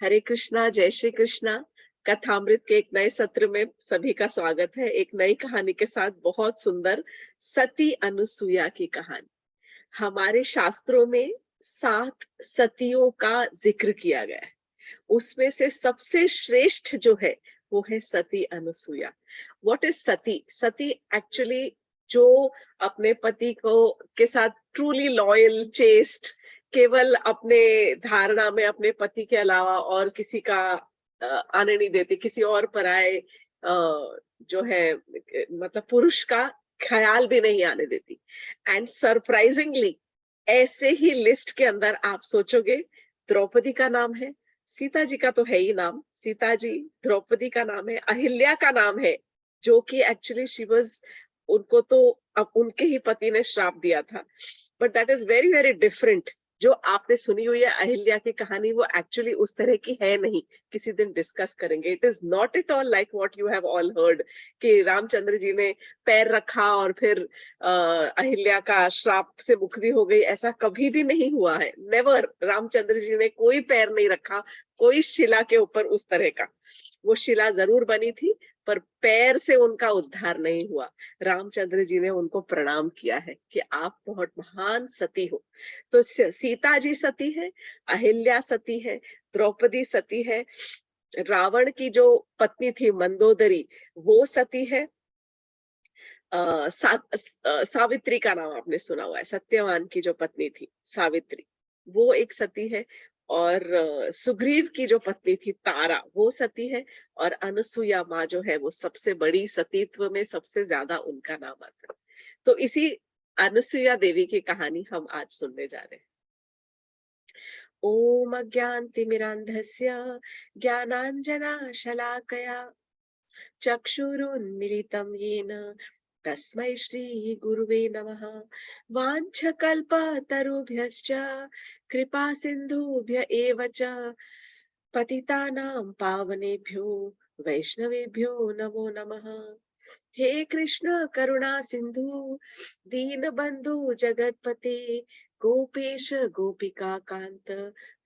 हरे कृष्णा, जय श्री कृष्णा। कथामृत के एक नए सत्र में सभी का स्वागत है। एक नई कहानी के साथ, बहुत सुंदर सती अनुसुईया की कहानी। हमारे शास्त्रों में 7 सतियों का जिक्र किया गया है। उसमें से सबसे श्रेष्ठ जो है वो है Sati Anusuya. What is sati? Sati actually जो अपने पति को के साथ ट्रूली लॉयल, चेस्ट, केवल अपने धारणा में अपने पति के अलावा और किसी का आने नहीं देती, किसी और पराए जो है मतलब पुरुष का ख्याल भी नहीं आने देती। एंड सरप्राइजिंगली ऐसे ही लिस्ट के अंदर आप सोचोगे द्रौपदी का नाम है, सीता जी का तो है ही नाम, सीता जी, द्रौपदी का नाम है, अहिल्या का नाम है, जो कि एक्चुअली शी वाज, उनको तो अब उनके ही पति ने श्राप दिया था। But that is very very different. जो आपने सुनी हुई है अहिल्या की कहानी, वो एक्चुअली उस तरह की है नहीं। किसी दिन डिस्कस करेंगे। It is not at all like what you have all heard कि रामचंद्र जी ने पैर रखा और फिर अहिल्या का श्राप से मुक्ति हो गई। ऐसा कभी भी नहीं हुआ है। नेवर। रामचंद्र जी ने कोई पैर नहीं रखा कोई शिला के ऊपर उस तरह का। वो शिला जरूर बनी थी, पर पैर से उनका उद्धार नहीं हुआ। रामचंद्र जी ने उनको प्रणाम किया है कि आप बहुत महान सती हो। तो सीता जी सती है, अहिल्या सती है, द्रौपदी सती है, रावण की जो पत्नी थी मंदोदरी वो सती है। सावित्री का नाम आपने सुना हुआ है, सत्यवान की जो पत्नी थी सावित्री, वो एक सती है। और सुग्रीव की जो पत्नी थी तारा, वो सती है। और अनुसुईया माँ जो है वो सबसे बड़ी सतीत्व में सबसे ज्यादा उनका नाम आता है। तो इसी अनुसुईया देवी की कहानी हम आज सुनने जा रहे हैं। ओम अज्ञानतिमिरान्धस्य ज्ञानाञ्जनशलाकया चक्षुरुन्मीलितं येन तस्मै श्रीगुरुवे नमः। वाञ्छकल्पतरुभ्यश्च कृपा सिन्धुभ्य एव च पतितानां पावनेभ्यो वैष्णवेभ्यो नमो नमः। हे कृष्ण करुणा सिंधु दीनबंधु जगतपते गोपेश गोपिका कांत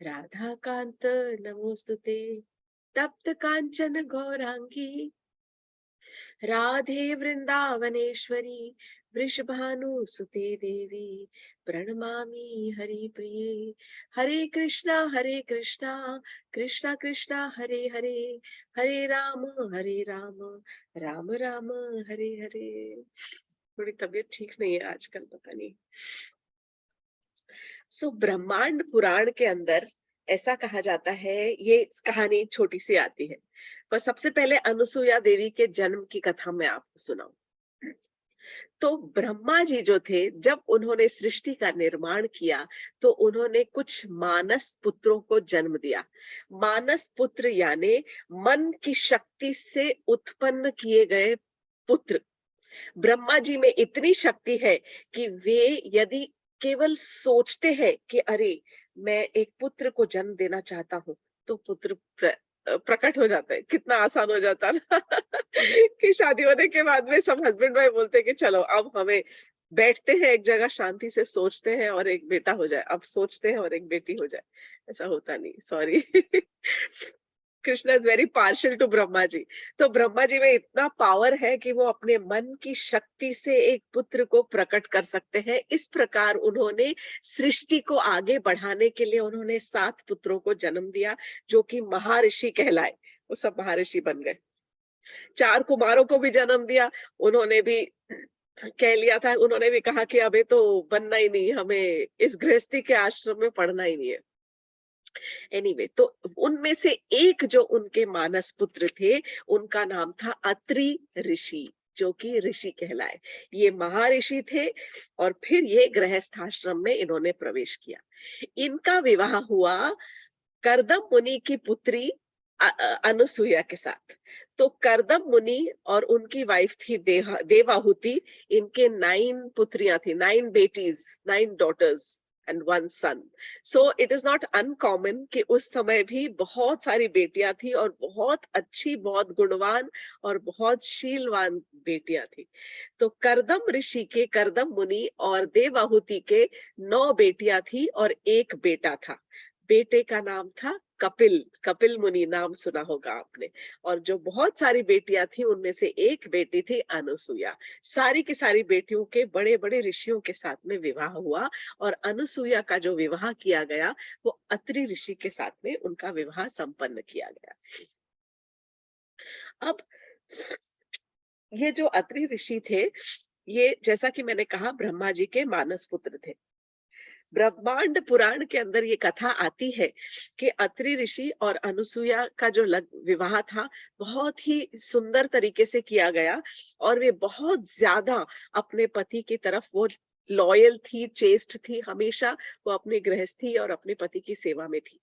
राधा कांत नमोस्तुते। तप्त कांचन गौरांगी राधे वृंदावनेश्वरी वृषभानुसुते देवी प्रणमामि हरिप्रिये। हरे कृष्णा कृष्णा कृष्णा हरे हरे, हरे राम राम राम हरे हरे। थोड़ी तबीयत ठीक नहीं है आजकल, पता नहीं। ब्रह्मांड पुराण के अंदर ऐसा कहा जाता है, ये कहानी छोटी सी आती है, पर सबसे पहले अनुसुईया देवी के जन्म की कथा मैं आपको सुनाऊं। तो ब्रह्मा जी जो थे, जब उन्होंने सृष्टि का निर्माण किया तो उन्होंने कुछ मानस पुत्रों को जन्म दिया। मानस पुत्र यानी मन की शक्ति से उत्पन्न किए गए पुत्र। ब्रह्मा जी में इतनी शक्ति है कि वे यदि केवल सोचते हैं कि अरे मैं एक पुत्र को जन्म देना चाहता हूँ, तो पुत्र प्रकट हो जाता है। कितना आसान हो जाता है ना कि शादी होने के बाद में सब हस्बैंड वाइफ बोलते हैं कि चलो अब हमें बैठते हैं एक जगह, शांति से सोचते हैं और एक बेटा हो जाए। अब सोचते हैं और एक बेटी हो जाए। ऐसा होता नहीं, sorry. Krishna is very partial to Brahma ji. तो ब्रह्मा जी में इतना पावर है कि वो अपने मन की शक्ति से एक पुत्र को प्रकट कर सकते हैं। इस प्रकार उन्होंने सृष्टि को आगे बढ़ाने के लिए उन्होंने 7 पुत्रों को जन्म दिया, जो कि महर्षि कहलाए। वो सब महर्षि बन गए। 4 कुमारों को भी जन्म दिया। उन्होंने भी कह लिया था, उन्होंने भी कहा कि अबे तो बनना ही नहीं, हमें इस गृहस्थी के आश्रम में पढ़ना ही नहीं है। एनीवे, तो उनमें से एक जो उनके मानस पुत्र थे, उनका नाम था अत्रि ऋषि, जो कि ऋषि कहलाए। ये महर्षि थे और फिर ये गृहस्थाश्रम में इन्होंने प्रवेश किया। इनका विवाह हुआ करदम मुनि की पुत्री अनुसुईया के साथ। तो करदम मुनि और उनकी वाइफ थी देवाहुति। इनके 9 पुत्रियां थी, 9 बेटीज, 9 daughters and 1 son. So it is not uncommon कि उस समय भी बहुत सारी बेटियां थी और बहुत अच्छी, बहुत गुणवान और बहुत शीलवान बेटियां थी। तो करदम ऋषि के, करदम मुनि और देवाहुति के 9 बेटियां थी और एक बेटा था। बेटे का नाम था कपिल कपिल मुनि नाम सुना होगा आपने। और जो बहुत सारी बेटियां थी उनमें से एक बेटी थी अनुसुईया। सारी की सारी बेटियों के बड़े बड़े ऋषियों के साथ में विवाह हुआ और अनुसुईया का जो विवाह किया गया वो अत्रि ऋषि के साथ में उनका विवाह संपन्न किया गया। अब ये जो अत्रि ऋषि थे, ये जैसा कि मैंने कहा ब्रह्मा जी के मानस पुत्र थे। ब्रह्मांड पुराण के अंदर ये कथा आती है कि अत्रि ऋषि और अनुसुईया का जो विवाह था बहुत ही सुंदर तरीके से किया गया और वे बहुत ज्यादा अपने पति की तरफ वो लॉयल थी, चेस्ट थी, हमेशा वो अपनी गृहस्थी और अपने पति की सेवा में थी।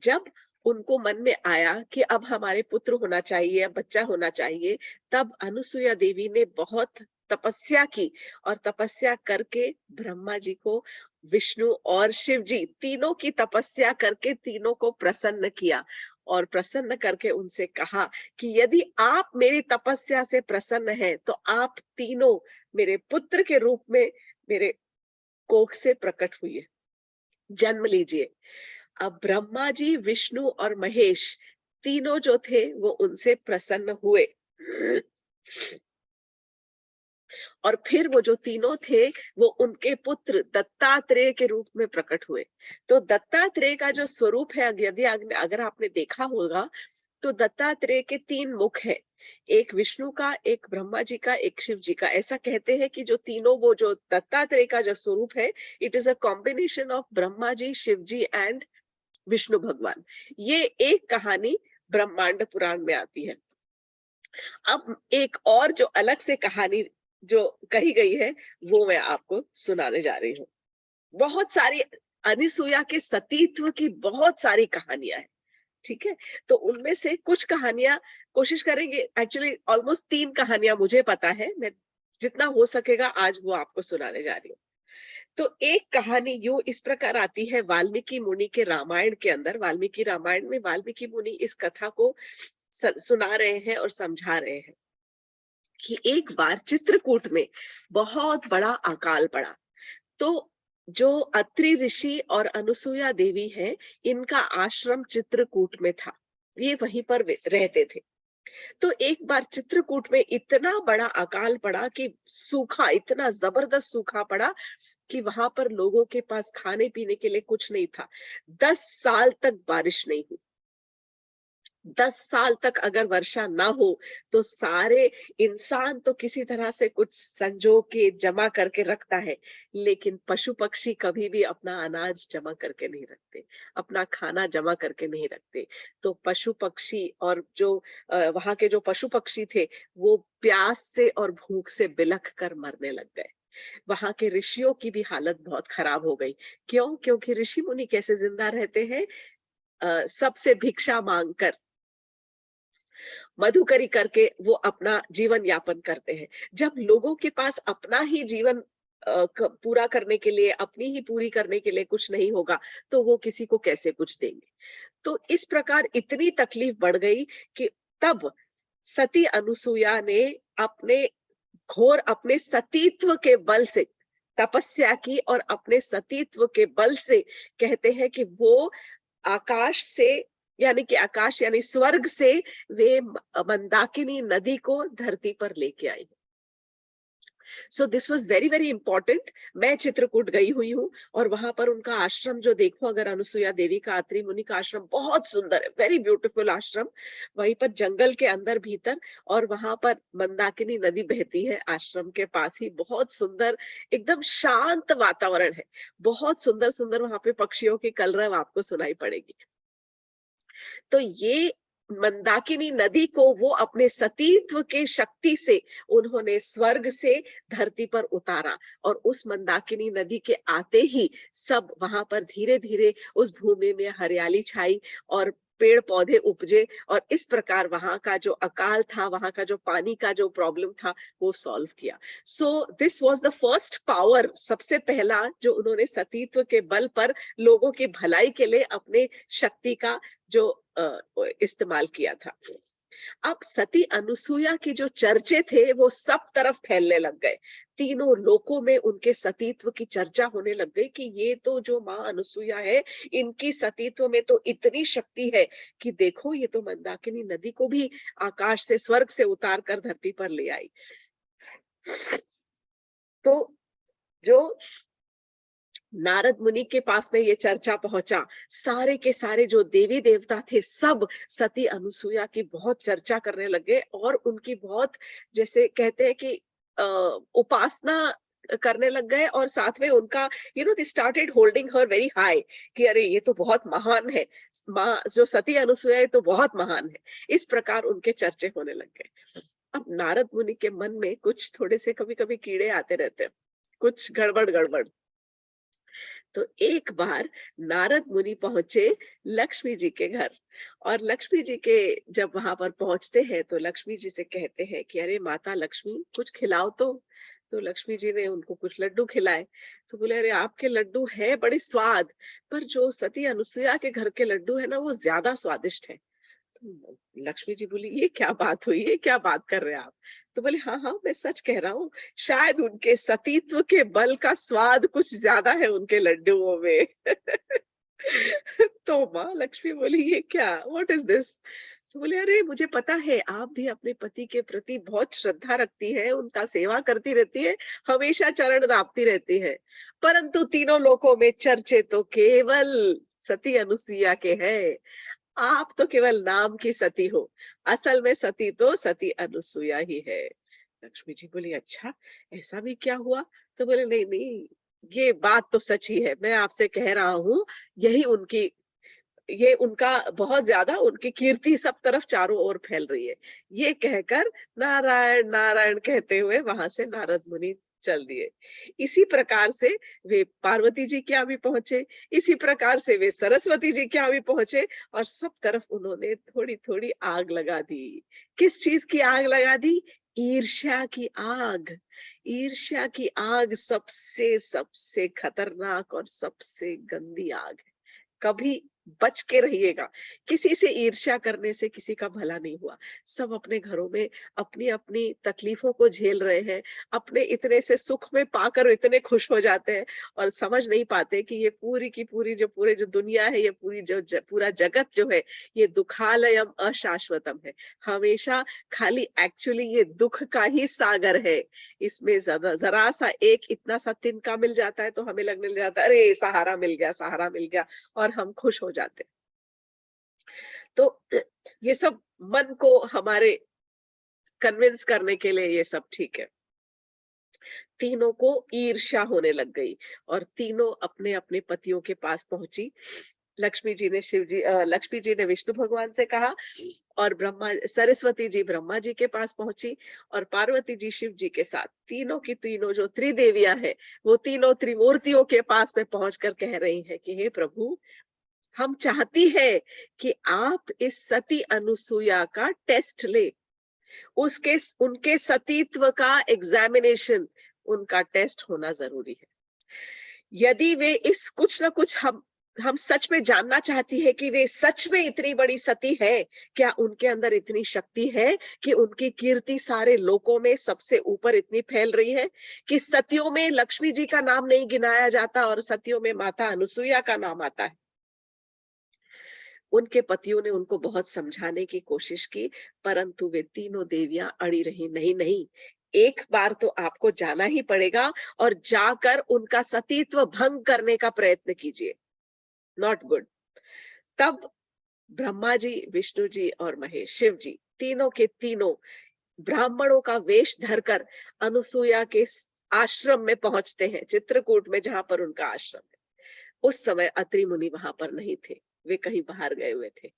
जब उनको मन में आया कि अब हमारे पुत्र होना चाहिए, अब बच्चा होना चाहिए, तब अनुसुईया देवी ने बहुत तपस्या की और तपस्या करके ब्रह्मा जी को, विष्णु और शिव जी तीनों की तपस्या करके तीनों को प्रसन्न किया और प्रसन्न करके उनसे कहा कि यदि आप मेरी तपस्या से प्रसन्न हैं तो आप तीनों मेरे पुत्र के रूप में मेरे कोख से प्रकट हुई, जन्म लीजिए। अब ब्रह्मा जी, विष्णु और महेश तीनों जो थे वो उनसे प्रसन्न हुए और फिर वो जो तीनों थे वो उनके पुत्र दत्तात्रेय के रूप में प्रकट हुए। तो दत्तात्रेय का जो स्वरूप है, यदि अगर आपने देखा होगा तो दत्तात्रेय के 3 मुख है, एक विष्णु का, एक ब्रह्मा जी का, एक शिव जी का। ऐसा कहते हैं कि जो तीनों, वो जो दत्तात्रेय का जो स्वरूप है, it is a combination of Brahma ji, Shiva ji and Vishnu भगवान। ये एक कहानी ब्रह्मांड पुराण में आती है। अब एक और जो अलग से कहानी जो कही गई है वो मैं आपको सुनाने जा रही हूँ। बहुत सारी अनुसुईया के सतीत्व की बहुत सारी कहानियां हैं, ठीक है। तो उनमें से कुछ कहानियां कोशिश करेंगे, एक्चुअली ऑलमोस्ट 3 कहानियां मुझे पता है, मैं जितना हो सकेगा आज वो आपको सुनाने जा रही हूँ। तो एक कहानी यूं इस प्रकार आती है वाल्मीकि मुनि के रामायण के अंदर। वाल्मीकि रामायण में वाल्मीकि मुनि इस कथा को सुना रहे हैं और समझा रहे हैं कि एक बार चित्रकूट में बहुत बड़ा अकाल पड़ा। तो जो अत्रि ऋषि और अनुसुईया देवी है, इनका आश्रम चित्रकूट में था, ये वहीं पर रहते थे। तो एक बार चित्रकूट में इतना बड़ा अकाल पड़ा कि सूखा, इतना जबरदस्त सूखा पड़ा कि वहां पर लोगों के पास खाने पीने के लिए कुछ नहीं था। 10 साल तक बारिश नहीं हुई। 10 साल तक अगर वर्षा ना हो तो सारे इंसान तो किसी तरह से कुछ संजो के जमा करके रखता है, लेकिन पशु पक्षी कभी भी अपना अनाज जमा करके नहीं रखते, अपना खाना जमा करके नहीं रखते। तो पशु पक्षी और जो वहां के जो पशु पक्षी थे वो प्यास से और भूख से बिलख कर मरने लग गए। वहां के ऋषियों की भी हालत बहुत खराब हो गई। क्यों? क्योंकि ऋषि मुनि कैसे जिंदा रहते हैं? सबसे भिक्षा मांगकर, मधुकरी करके वो अपना जीवन यापन करते हैं। जब लोगों के पास अपना ही जीवन पूरा करने के लिए, अपनी ही पूरी करने के लिए कुछ नहीं होगा तो वो किसी को कैसे कुछ देंगे। तो इस प्रकार इतनी तकलीफ बढ़ गई कि तब सती अनुसुईया ने अपने घोर, अपने सतीत्व के बल से तपस्या की और अपने सतीत्व के बल से, कहते हैं कि वो आकाश से, यानी कि आकाश यानी स्वर्ग से, वे मंदाकिनी नदी को धरती पर लेके आई। So this was very very important. मैं चित्रकूट गई हुई हूँ और वहां पर उनका आश्रम जो देखो, अगर अनुसुईया देवी का, अत्रि मुनि का आश्रम बहुत सुंदर है, वेरी ब्यूटीफुल आश्रम। वहीं पर जंगल के अंदर भीतर, और वहां पर मंदाकिनी नदी बहती है आश्रम के पास ही। बहुत सुंदर, एकदम शांत वातावरण है। बहुत सुंदर सुंदर वहां पे पक्षियों की कलरव आपको सुनाई पड़ेगी। तो ये मंदाकिनी नदी को वो अपने सतीत्व के शक्ति से उन्होंने स्वर्ग से धरती पर उतारा और उस मंदाकिनी नदी के आते ही सब वहां पर धीरे धीरे उस भूमि में हरियाली छाई और पेड़ पौधे उपजे और इस प्रकार वहां का जो अकाल था, वहां का जो पानी का जो प्रॉब्लम था, वो सॉल्व किया। सो this was the first power, सबसे पहला जो उन्होंने सतीत्व के बल पर लोगों की भलाई के लिए अपने शक्ति का जो इस्तेमाल किया था। अब सती अनुसुईया के जो चर्चे थे वो सब तरफ फैलने लग गए। तीनों लोकों में उनके सतीत्व की चर्चा होने लग गई कि ये तो जो माँ अनुसुईया है, इनकी सतीत्व में तो इतनी शक्ति है कि देखो ये तो मंदाकिनी नदी को भी आकाश से, स्वर्ग से उतार कर धरती पर ले आई। तो जो नारद मुनि के पास में ये चर्चा पहुंचा, सारे के सारे जो देवी देवता थे सब सती अनुसुईया की बहुत चर्चा करने लगे और उनकी बहुत, जैसे कहते हैं कि उपासना करने लग गए, और साथ में उनका they started holding her very high, कि अरे ये तो बहुत महान है, माँ जो सती अनुसुईया है तो बहुत महान है। इस प्रकार उनके चर्चे होने लग गए। अब नारद मुनि के मन में कुछ थोड़े से कभी कभी कीड़े आते रहते हैं, कुछ गड़बड़ गड़बड़। तो एक बार नारद मुनि पहुंचे लक्ष्मी जी के घर, और लक्ष्मी जी के जब वहां पर पहुंचते हैं तो लक्ष्मी जी से कहते हैं कि अरे माता लक्ष्मी, कुछ खिलाओ तो लक्ष्मी जी ने उनको कुछ लड्डू खिलाए। तो बोले अरे आपके लड्डू है बड़े स्वाद, पर जो सती अनुसुईया के घर के लड्डू है ना वो ज्यादा स्वादिष्ट है। तो लक्ष्मी जी बोली ये क्या बात हुई, ये क्या बात कर रहे हैं आप? तो बोले हाँ हाँ मैं सच कह रहा हूँ, शायद उनके सतीत्व के बल का स्वाद कुछ ज्यादा है उनके लड्डुओं में। तो माँ लक्ष्मी बोली ये क्या, व्हाट इज दिस? तो बोले अरे मुझे पता है आप भी अपने पति के प्रति बहुत श्रद्धा रखती है, उनका सेवा करती रहती है, हमेशा चरण दापती रहती है, परंतु तीनों लोकों में चर्चे तो केवल सती अनुसुईया के हैं। आप तो केवल नाम की सती हो, असल में सती तो सती अनुसुईया ही है। लक्ष्मी जी बोली अच्छा, ऐसा भी क्या हुआ? तो बोले नहीं नहीं, ये बात तो सच ही है, मैं आपसे कह रहा हूँ, यही उनकी, ये उनका बहुत ज्यादा उनकी कीर्ति सब तरफ चारों ओर फैल रही है। ये कहकर नारायण नारायण कहते हुए वहां से नारद मुनि चल दिए। इसी प्रकार से वे पार्वती जी के यहाँ भी पहुंचे, इसी प्रकार से वे सरस्वती जी के यहाँ भी पहुंचे, और सब तरफ उन्होंने थोड़ी थोड़ी आग लगा दी। किस चीज की आग लगा दी? ईर्ष्या की आग। ईर्ष्या की आग सबसे सबसे खतरनाक और सबसे गंदी आग है। कभी बच के रहिएगा। किसी से ईर्ष्या करने से किसी का भला नहीं हुआ। सब अपने घरों में अपनी-अपनी तकलीफों को झेल रहे हैं। अपने इतने से सुख में पाकर इतने खुश हो जाते हैं और समझ नहीं पाते कि ये पूरी की पूरी जो पूरे जो दुनिया है, ये पूरी पूरा जगत जो है, ये दुखालयम अशाश्वतम है। हमेशा खाली एक्चुअली ये दुख का ही सागर है। इसमें जरा सा एक इतना सा तिनका मिल जाता है तो हमें लगने लग जाता है अरे सहारा मिल गया, सहारा मिल गया, और हम खुश हो जाते हैं। तो ये सब मन को हमारे कन्विंस करने के लिए ये सब ठीक है। तीनों को ईर्ष्या होने लग गई और तीनों अपने अपने पतियों के पास पहुंची। लक्ष्मी जी ने विष्णु भगवान से कहा, और ब्रह्मा सरस्वती जी ब्रह्मा जी के पास पहुंची, और पार्वती जी शिव जी के साथ तीनों की तीनों जो त्रिदेवियां हैं, वो तीनों त्रिमूर्तियों के पास में पहुंचकर कह रही हैं कि हे प्रभु, हम चाहती है कि आप इस सती अनुसुईया का टेस्ट ले, उसके उनके सतीत्व का एग्जामिनेशन, उनका टेस्ट होना जरूरी है। यदि वे इस कुछ ना कुछ हम सच में जानना चाहती है कि वे सच में इतनी बड़ी सती है, क्या उनके अंदर इतनी शक्ति है कि उनकी कीर्ति सारे लोकों में सबसे ऊपर इतनी फैल रही है कि सतियों में लक्ष्मी जी का नाम नहीं गिनाया जाता और सतियों में माता अनुसुईया का नाम आता है। उनके पतियों ने उनको बहुत समझाने की कोशिश की, परंतु वे तीनों देवियां अड़ी रही, नहीं नहीं, एक बार तो आपको जाना ही पड़ेगा और जाकर उनका सतीत्व भंग करने का प्रयत्न कीजिए। Not good. तब ब्रह्मा जी, विष्णु जी और महेश शिव जी, तीनों के तीनों ब्राह्मणों का वेश धरकर अनुसुईया के आश्रम में पहुंचते हैं, चित्रकूट में जहां पर उनका आश्रम है। उस समय अत्रि मुनि वहां पर नहीं थे, वे कहीं बाहर गए हुए थे।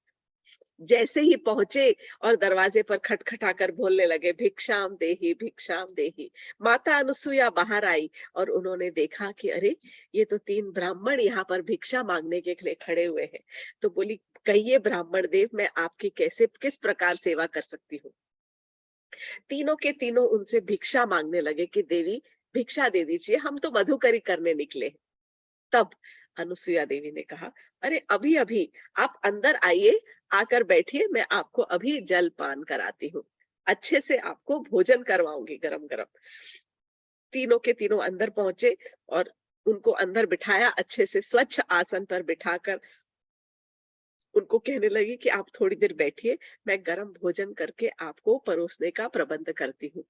जैसे ही पहुंचे और दरवाजे पर खटखटाकर बोलने लगे, भिक्षाम देही भिक्षाम देही। माता अनुसुईया बाहर आई और उन्होंने देखा कि अरे ये तो तीन ब्राह्मण यहाँ पर भिक्षा मांगने के लिए खड़े हुए हैं। तो बोली, कहिए ब्राह्मण देव, मैं आपकी कैसे किस प्रकार सेवा कर सकती हूँ? तीनों के तीनों उनसे भिक्षा मांगने लगे कि देवी भिक्षा दे दीजिए, हम तो मधुकरी करने निकले हैं। तब अनुसुईया देवी ने कहा, अरे अभी अभी आप अंदर आइए, आकर बैठिए, मैं आपको अभी जल पान कराती हूँ, अच्छे से आपको भोजन करवाऊंगी गरम गरम। तीनों के तीनों अंदर पहुंचे और उनको अंदर बिठाया, अच्छे से स्वच्छ आसन पर बिठाकर उनको कहने लगी कि आप थोड़ी देर बैठिए, मैं गरम भोजन करके आपको परोसने का प्रबंध करती हूँ।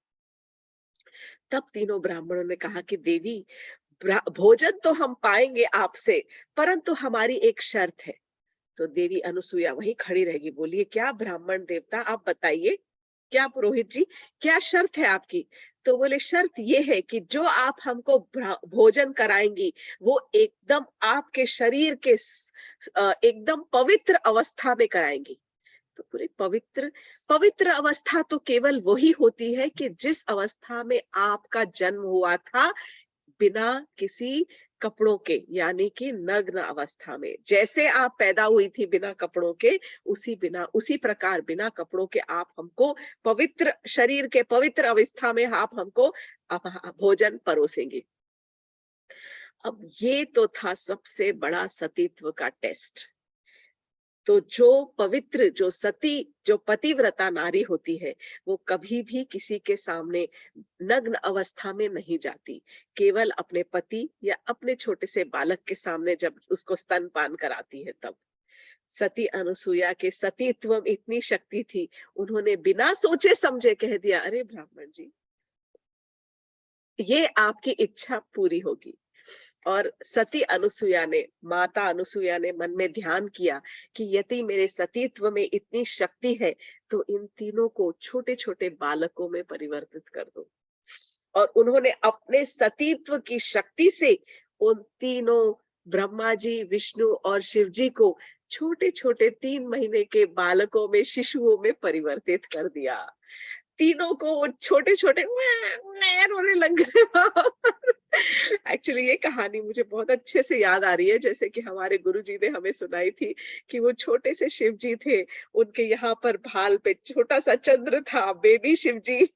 तब तीनों ब्राह्मणों ने कहा कि देवी, भोजन तो हम पाएंगे आपसे, परंतु हमारी एक शर्त है। तो देवी अनुसुईया वहीं खड़ी रहेगी, बोलिए क्या ब्राह्मण देवता, आप बताइए, क्या पुरोहित जी, क्या शर्त है आपकी? तो बोले शर्त ये है कि जो आप हमको भोजन कराएंगी वो एकदम आपके शरीर के एकदम पवित्र अवस्था में कराएंगी। तो पूरी पवित्र पवित्र अवस्था तो केवल वही होती है कि जिस अवस्था में आपका जन्म हुआ था, बिना किसी कपड़ों के, यानी कि नग्न अवस्था में। जैसे आप पैदा हुई थी बिना कपड़ों के, उसी प्रकार बिना कपड़ों के आप हमको पवित्र शरीर के पवित्र अवस्था में आप हमको भोजन परोसेंगे। अब ये तो था सबसे बड़ा सतीत्व का टेस्ट। तो जो सती, जो पतिव्रता नारी होती है, वो कभी भी किसी के सामने नग्न अवस्था में नहीं जाती। केवल अपने पति या अपने छोटे से बालक के सामने जब उसको स्तनपान कराती है तब। सती अनुसुईया के सतीत्व में इतनी शक्ति थी, उन्होंने बिना सोचे समझे कह दिया, अरे ब्राह्मण जी, ये आपकी इच्छा पूरी होगी। और सती अनुसुईया ने, माता अनुसुईया ने मन में ध्यान किया कि यदि मेरे सतीत्व में इतनी शक्ति है तो इन तीनों को छोटे छोटे बालकों में परिवर्तित कर दो। और उन्होंने अपने सतीत्व की शक्ति से उन तीनों, ब्रह्मा जी, विष्णु और शिव जी को छोटे छोटे 3 महीने के बालकों में, शिशुओं में परिवर्तित कर दिया। तीनों को वो छोटे छोटे रोने लग गए। एक्चुअली ये कहानी मुझे बहुत अच्छे से याद आ रही है, जैसे कि हमारे गुरुजी ने हमें सुनाई थी कि वो छोटे से शिव जी थे, उनके यहाँ पर भाल पे छोटा सा चंद्र था, बेबी शिव जी।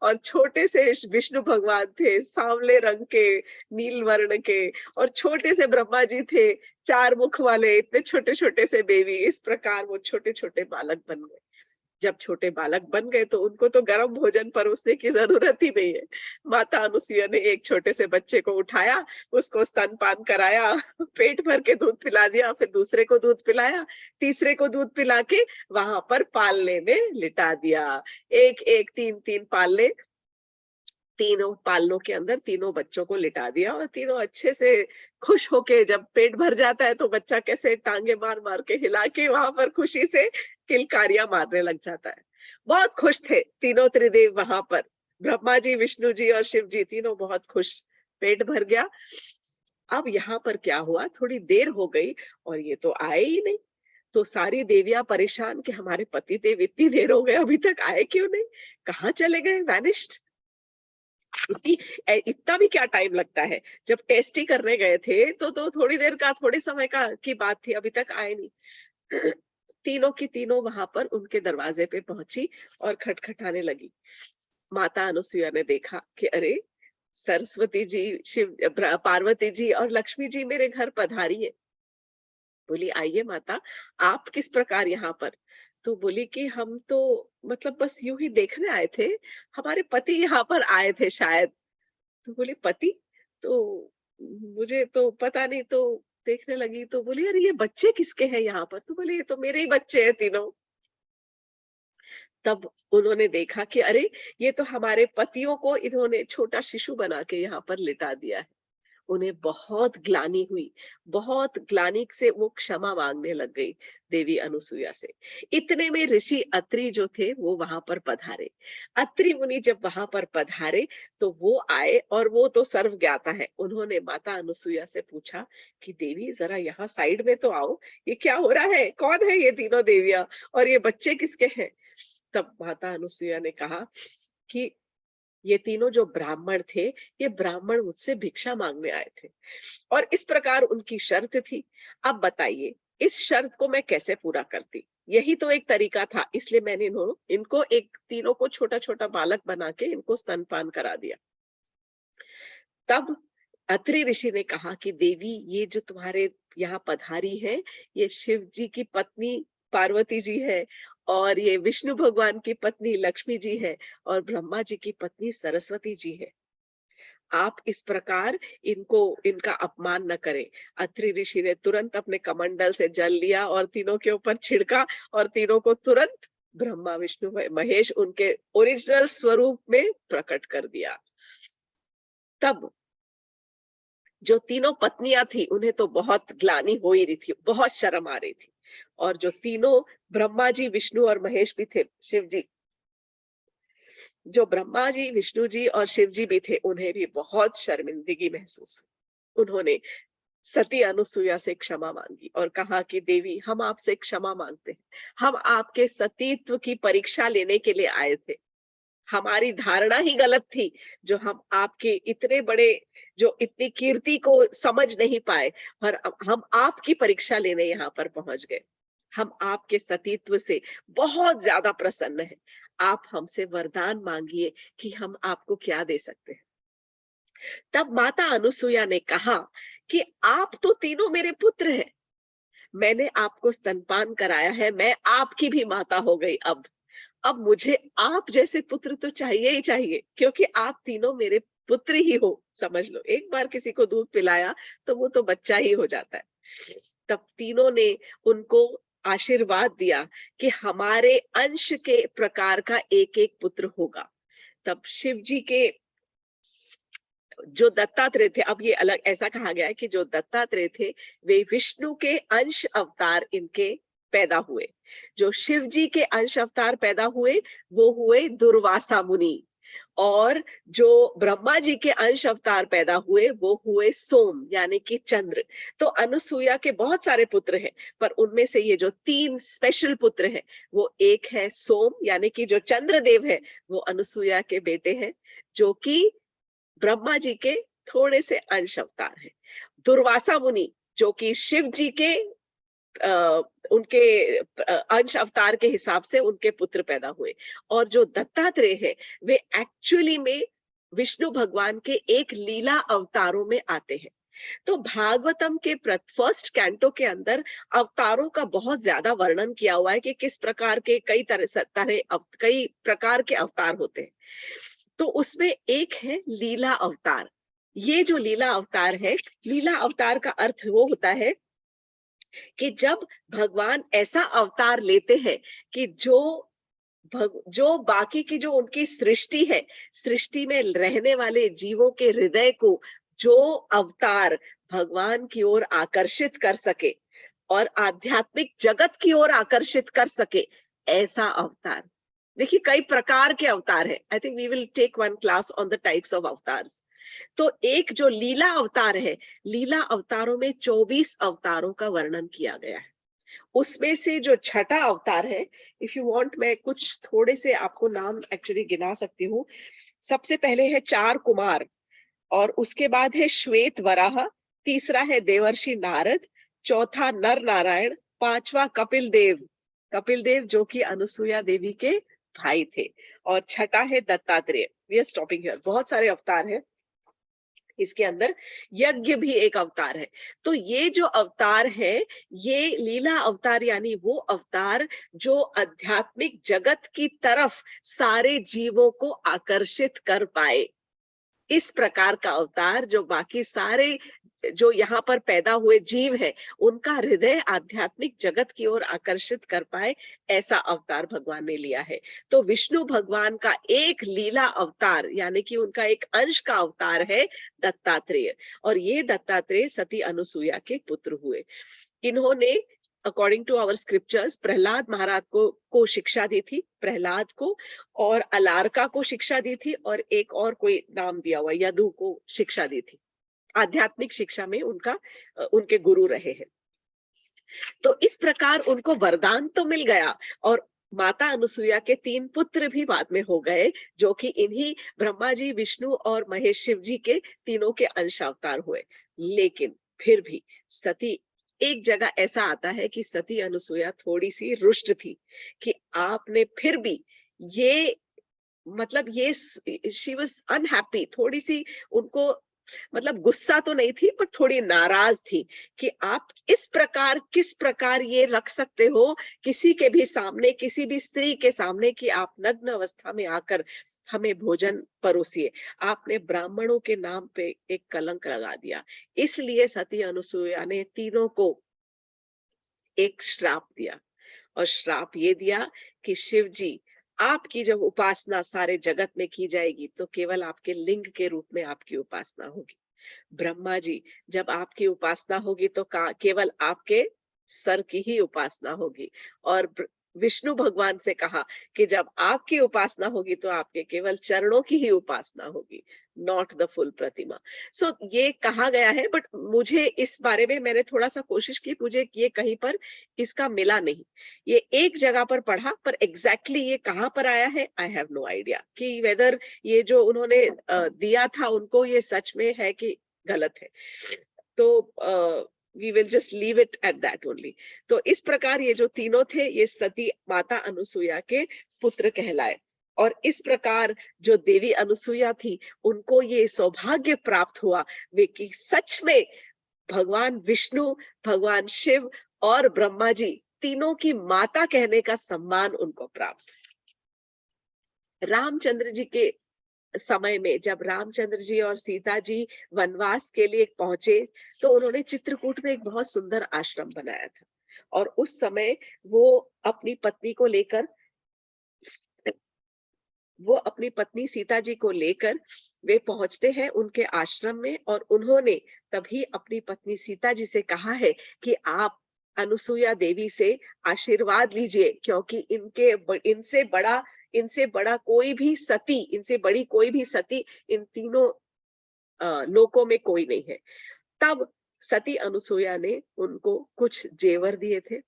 और छोटे से विष्णु भगवान थे, सांवले रंग के, नील वर्ण के। और छोटे से ब्रह्मा जी थे, 4 मुख वाले, इतने छोटे छोटे से बेबी। इस प्रकार वो छोटे छोटे बालक बन गए। जब छोटे बालक बन गए तो उनको तो गर्म भोजन परोसने की जरूरत ही नहीं है। माता अनुसुईया ने एक छोटे से बच्चे को उठाया, उसको स्तनपान कराया, पेट भर के दूध पिला दिया, फिर दूसरे को दूध पिलाया, तीसरे को दूध पिला के वहां पर पालने में लिटा दिया। एक एक 3 3 पालने, तीनों पालनों के अंदर तीनों बच्चों को लिटा दिया। और तीनों अच्छे से खुश होके, जब पेट भर जाता है तो बच्चा कैसे टांगे मार मार के हिला के वहां पर खुशी से किलकारियां मारने लग जाता है। बहुत खुश थे तीनों त्रिदेव वहां पर, ब्रह्मा जी, विष्णु जी और शिव जी, तीनों बहुत खुश। पेट भर गया। अब यहाँ पर क्या हुआ, थोड़ी देर हो गई और ये तो आए ही नहीं। तो सारी देवियां परेशान कि हमारे पति देव इतनी देर हो गए, अभी तक आए क्यों नहीं, कहाँ चले गए, वैनिश्ड। इतनी इतना भी क्या टाइम लगता है, जब टेस्ट ही करने गए थे तो थोड़ी देर का, थोड़े समय का की बात थी, अभी तक आए नहीं। तीनों की तीनों वहां पर उनके दरवाजे पे पहुंची और खटखटाने लगी। माता अनुसुईया ने देखा कि अरे, सरस्वती जी, पार्वती जी और लक्ष्मी जी मेरे घर पधारी है। बोली आइए माता, आप किस प्रकार यहाँ पर? तो बोली कि हम तो मतलब बस यूं ही देखने आए थे, हमारे पति यहाँ पर आए थे शायद। तो बोली पति? तो मुझे तो पता नहीं। तो देखने लगी तो बोली अरे ये बच्चे किसके हैं यहाँ पर? तो बोले ये तो मेरे ही बच्चे हैं तीनों। तब उन्होंने देखा कि अरे, ये तो हमारे पतियों को इन्होंने छोटा शिशु बना के यहाँ पर लिटा दिया है। उन्हें बहुत ग्लानि हुई, बहुत ग्लानि से वो क्षमा मांगने लग गई देवी अनुसुईया से। इतने में ऋषि अत्रि जो थे वो वहां पर पधारे। अत्रि मुनि जब वहां पर पधारे तो वो आए और वो तो सर्व ज्ञाता है। उन्होंने माता अनुसुईया से पूछा कि देवी जरा यहाँ साइड में तो आओ, ये क्या हो रहा है, कौन है ये तीनों देवियां और ये बच्चे किसके हैं? तब माता अनुसुईया ने कहा कि ये तीनों जो ब्राह्मण थे, ये ब्राह्मण मुझसे भिक्षा मांगने आए थे और इस प्रकार उनकी शर्त थी। अब बताइए, इस शर्त को मैं कैसे पूरा करती? यही तो एक तरीका था, इसलिए मैंने इनको एक तीनों को छोटा छोटा बालक बना के इनको स्तनपान करा दिया। तब अत्रि ऋषि ने कहा कि देवी, ये जो तुम्हारे यहाँ पधारी है, ये शिव जी की पत्नी पार्वती जी है, और ये विष्णु भगवान की पत्नी लक्ष्मी जी है, और ब्रह्मा जी की पत्नी सरस्वती जी है। आप इस प्रकार इनका अपमान न करें। अत्रि ऋषि ने तुरंत अपने कमंडल से जल लिया और तीनों के ऊपर छिड़का, और तीनों को तुरंत ब्रह्मा विष्णु महेश उनके ओरिजिनल स्वरूप में प्रकट कर दिया। तब जो तीनों पत्नियां थी, उन्हें तो बहुत ग्लानि हो ही रही थी, बहुत शर्म आ रही थी, और जो तीनों ब्रह्मा जी, विष्णु और महेश भी थे, शिव जी, जो ब्रह्मा जी, विष्णु जी और शिव जी भी थे, उन्हें भी बहुत शर्मिंदगी महसूस हुई। उन्होंने सती अनुसुईया से क्षमा मांगी और कहा कि देवी, हम आपसे क्षमा मांगते हैं, हम आपके सतीत्व की परीक्षा लेने के लिए आए थे। हमारी धारणा ही गलत थी, जो हम आपके इतने बड़े, जो इतनी कीर्ति को समझ नहीं पाए, और अब हम आपकी परीक्षा लेने यहाँ पर पहुंच गए। हम आपके सतीत्व से बहुत ज्यादा प्रसन्न हैं। आप हमसे वरदान मांगिए कि हम आपको क्या दे सकते हैं। तब माता अनुसुईया ने कहा कि आप तो तीनों मेरे पुत्र हैं, मैंने आपको स्तनपान कराया है, मैं आपकी भी माता हो गई। अब मुझे आप जैसे पुत्र तो चाहिए ही चाहिए, क्योंकि आप तीनों मेरे पुत्र ही हो। समझ लो, एक बार किसी को दूध पिलाया तो वो तो बच्चा ही हो जाता है। तब तीनों ने उनको आशीर्वाद दिया कि हमारे अंश के प्रकार का एक एक पुत्र होगा। तब शिव जी के जो दत्तात्रेय थे, अब ये अलग ऐसा कहा गया है कि जो दत्तात्रेय थे, वे विष्णु के अंश अवतार इनके पैदा हुए। जो शिव जी के अंश अवतार पैदा हुए, वो हुए दुर्वासा मुनि, और जो ब्रह्मा जी के अंश अवतार पैदा हुए, वो हुए सोम यानी कि चंद्र। तो अनुसुईया के बहुत सारे पुत्र हैं, पर उनमें से ये जो 3 स्पेशल पुत्र हैं, वो एक है सोम यानी कि जो चंद्रदेव है, वो अनुसुईया के बेटे हैं, जो कि ब्रह्मा जी के थोड़े से अंश अवतार हैं। दुर्वासा मुनि, जो कि शिव जी के उनके अंश अवतार के हिसाब से उनके पुत्र पैदा हुए, और जो दत्तात्रेय है, वे एक्चुअली में विष्णु भगवान के एक लीला अवतारों में आते हैं। तो भागवतम के फर्स्ट कैंटो के अंदर अवतारों का बहुत ज्यादा वर्णन किया हुआ है कि किस प्रकार के कई प्रकार के अवतार होते हैं। तो उसमें एक है लीला अवतार। ये जो लीला अवतार है, लीला अवतार का अर्थ वो होता है कि जब भगवान ऐसा अवतार लेते हैं कि जो बाकी की जो उनकी सृष्टि है, सृष्टि में रहने वाले जीवों के हृदय को जो अवतार भगवान की ओर आकर्षित कर सके और आध्यात्मिक जगत की ओर आकर्षित कर सके, ऐसा अवतार। देखिए, कई प्रकार के अवतार है। I think we will take one class on the types of avatars. तो एक जो लीला अवतार है, लीला अवतारों में 24 अवतारों का वर्णन किया गया है। उसमें से जो छठा अवतार है, इफ यू वांट, मैं कुछ थोड़े से आपको नाम एक्चुअली गिना सकती हूँ। सबसे पहले है 4 कुमार, और उसके बाद है श्वेत वराह, तीसरा है देवर्षि नारद, चौथा नर नारायण, पांचवा कपिल देव, कपिल देव जो कि अनुसुईया देवी के भाई थे, और छठा है Dattatreya. We are stopping here. बहुत सारे अवतार हैं इसके अंदर। यज्ञ भी एक अवतार है। तो ये जो अवतार है, ये लीला अवतार यानी वो अवतार जो आध्यात्मिक जगत की तरफ सारे जीवों को आकर्षित कर पाए। इस प्रकार का अवतार जो बाकी सारे जो यहाँ पर पैदा हुए जीव है, उनका हृदय आध्यात्मिक जगत की ओर आकर्षित कर पाए, ऐसा अवतार भगवान ने लिया है। तो विष्णु भगवान का एक लीला अवतार यानी कि उनका एक अंश का अवतार है दत्तात्रेय, और ये दत्तात्रेय सती अनुसुईया के पुत्र हुए। इन्होंने according to our scriptures Prahlad Maharaj को शिक्षा दी थी, प्रहलाद को, और अलारका को शिक्षा दी थी, और एक और कोई नाम दिया हुआ यदु को शिक्षा दी थी। आध्यात्मिक शिक्षा में उनके गुरु रहे हैं। तो इस प्रकार उनको वरदान तो मिल गया, और माता अनुसुईया के 3 पुत्र भी बाद में हो गए, जो कि इन्हीं ब्रह्मा जी, विष्णु और महेश शिव जी के तीनों के अंश अवतार हुए। लेकिन फिर भी सती, एक जगह ऐसा आता है कि सती अनुसुईया थोड़ी सी रुष्ट थी कि आपने फिर भी ये, मतलब ये शी वाज अनहैप्पी, थोड़ी सी उनको मतलब गुस्सा तो नहीं थी, पर थोड़ी नाराज थी कि आप इस प्रकार किस प्रकार ये रख सकते हो किसी के भी सामने, किसी भी स्त्री के सामने, कि आप नग्न अवस्था में आकर हमें भोजन परोसिए। आपने ब्राह्मणों के नाम पे एक कलंक लगा दिया। इसलिए सती अनुसुईया ने तीनों को एक श्राप दिया, और श्राप ये दिया कि शिव जी, आपकी जब उपासना सारे जगत में की जाएगी तो केवल आपके लिंग के रूप में आपकी उपासना होगी। ब्रह्मा जी, जब आपकी उपासना होगी तो केवल आपके सर की ही उपासना होगी। और विष्णु भगवान से कहा कि जब आपकी उपासना होगी तो आपके केवल चरणों की ही उपासना होगी, नॉट द फुल प्रतिमा। सो ये कहा गया है, बट मुझे इस बारे में मैंने थोड़ा सा कोशिश की, मुझे ये कहीं पर इसका मिला नहीं। ये एक जगह पर पढ़ा, पर एग्जैक्टली ये कहाँ पर आया है, आई हैव नो आइडिया कि वेदर ये जो उन्होंने दिया था उनको, ये सच में है कि गलत है। तो we will just leave it at that only. तो इस प्रकार ये जो तीनों थे, ये सती माता अनुसुईया के पुत्र कहलाए। और इस प्रकार जो देवी अनुसुईया थी, उनको ये सौभाग्य प्राप्त हुआ वे कि सच में भगवान विष्णु, भगवान शिव और ब्रह्मा जी तीनों की माता कहने का सम्मान उनको प्राप्त। रामचंद्र जी के समय में जब रामचंद्र जी और सीता जी वनवास के लिए पहुंचे, तो उन्होंने चित्रकूट में एक बहुत सुंदर आश्रम बनाया था। और उस समय वो अपनी पत्नी को लेकर वो अपनी पत्नी सीता जी को लेकर वे पहुंचते हैं उनके आश्रम में, और उन्होंने तभी अपनी पत्नी सीता जी से कहा है कि आप अनुसुईया देवी से आशीर्वाद लीजिए, क्योंकि इनसे बड़ा कोई भी सती, इनसे बड़ी कोई भी सती इन तीनों लोकों में कोई नहीं है। तब सती अनुसुईया ने उनको कुछ जेवर दिए थे,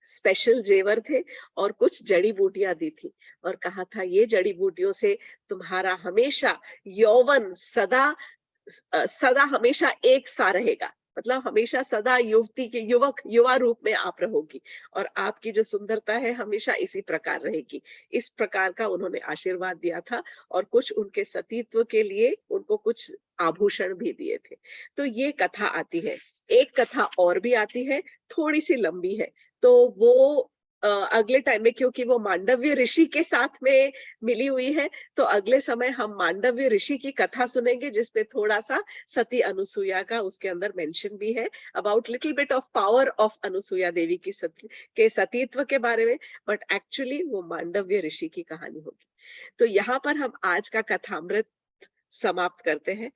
स्पेशल जेवर थे, और कुछ जड़ी बूटियां दी थी, और कहा था ये जड़ी बूटियों से तुम्हारा हमेशा यौवन सदा हमेशा एक सा रहेगा। मतलब हमेशा सदा युवती के युवा रूप में आप रहोगी, और आपकी जो सुंदरता है हमेशा इसी प्रकार रहेगी। इस प्रकार का उन्होंने आशीर्वाद दिया था, और कुछ उनके सतीत्व के लिए उनको कुछ आभूषण भी दिए थे। तो ये कथा आती है। एक कथा और भी आती है, थोड़ी सी लंबी है, तो वो अगले टाइम में, क्योंकि वो मांडव्य ऋषि के साथ में मिली हुई है, तो अगले समय हम मांडव्य ऋषि की कथा सुनेंगे, जिसमें थोड़ा सा सती अनुसुईया का उसके अंदर मेंशन भी है, about little bit of power of Anusuya Devi की सतीत्व के बारे में। बट एक्चुअली वो मांडव्य ऋषि की कहानी होगी। तो यहाँ पर हम आज का कथामृत समाप्त करते हैं।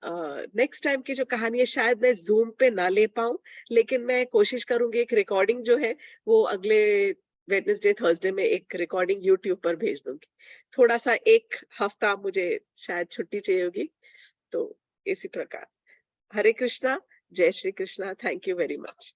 नेक्स्ट टाइम की जो कहानी है शायद मैं जूम पे ना ले पाऊं, लेकिन मैं कोशिश करूंगी एक रिकॉर्डिंग जो है वो अगले वेडनेसडे थर्सडे में एक रिकॉर्डिंग यूट्यूब पर भेज दूंगी। थोड़ा सा एक हफ्ता मुझे शायद छुट्टी चाहिए होगी। तो इसी प्रकार, हरे कृष्णा, जय Shri Krishna, thank you very much.